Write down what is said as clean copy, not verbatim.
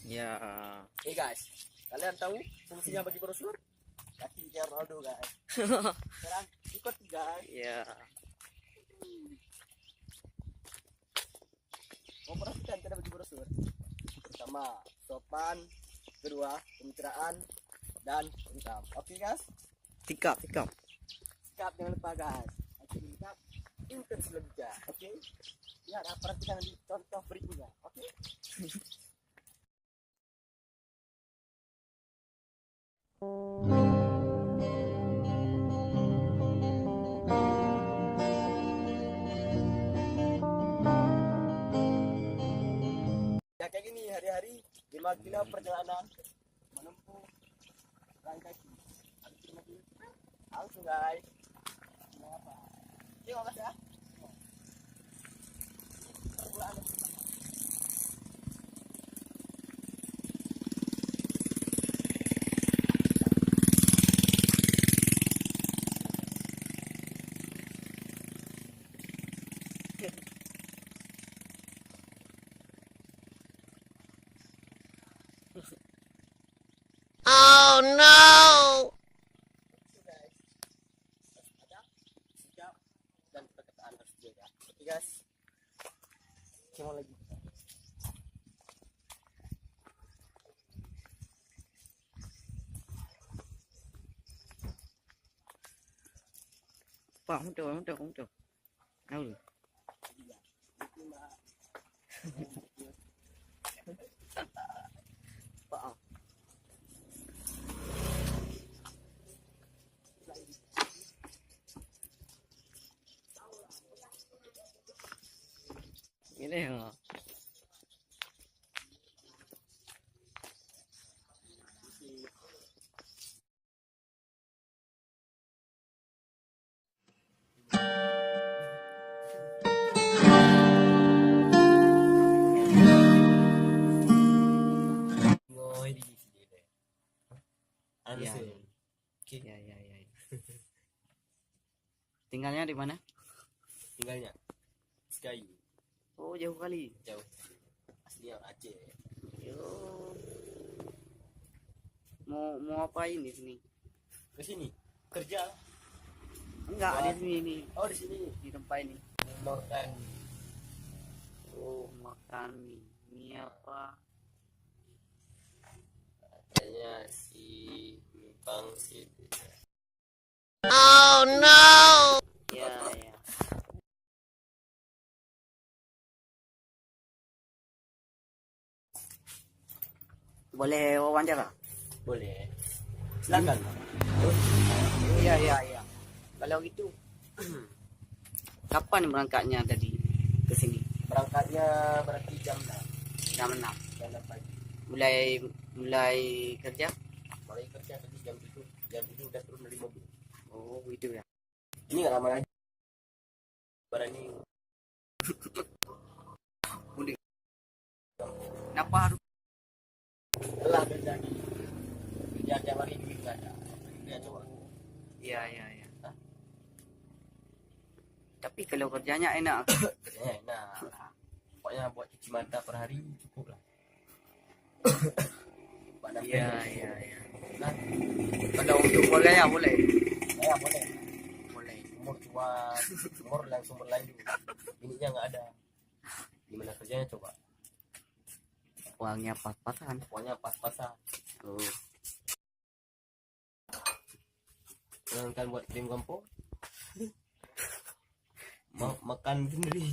Ya. Guys, kalian tahu fungsinya bagi brosur? Kaki Ronaldo guys. Sekarang ikuti guys. Ya. Memperhatikan cara bagi brosur. Pertama, sopan. Kedua, kemitraan. Dan income. Oke guys? Tikap. Sikap jangan lupa guys. Oke, sikap intens lebih. Oke? Ya, perhatikan di contoh berikutnya. Oke? Ya kayak gini hari-hari 5 kilo perjalanan menempuh jalan kaki. Langsung guys. Tengok guys ya. Permulaan. Oh no! Guys, ada sikap dan perkataan harus dijaga. Oke guys. Cuma lagi. Pak, udah. Tahu lu. Pak. Ini ya. Ngoi di sini deh. Ya. Oke. Ya. Tinggalnya di mana? Tinggalnya Sky Oh, jauh kali. jauh. Asli orang Aceh. Yo. Mau apain di sini? Ke sini kerja. Enggak, di sini nih. Oh di sini Di tempat ini. makan. Oh, makan mie. Mie apa? Katanya si pangsit. Oh no! Ya. Boleh wawancara? Boleh. Silakan. Iya. Kalau gitu, kapan berangkatnya tadi ke sini? Berangkatnya berarti jam 6. Jam 6. Jam 6 pagi. Mulai kerja? Mulai kerja tadi jam itu. Jam itu udah turun dari mobil. Oh, gitu ya. Ini nggak lama lagi. Berani. Kenapa harus? Telah terjadi. Kerja tiap hari duit nggak ada. Kerja coba. Iya. Hah? Tapi kalau kerjanya enak. Kerjanya enak. Pokoknya buat cuci mata per hari cukup lah. Iya. Nah, Kalau untuk keluarganya boleh. ya boleh. Boleh. Umur tua, umur langsung berlanjut. Ininya nggak ada. Gimana kerjanya coba? Uangnya pas-pasan. Pokoknya pas-pasan. Oh. Kan buat krim kampung. Makan sendiri.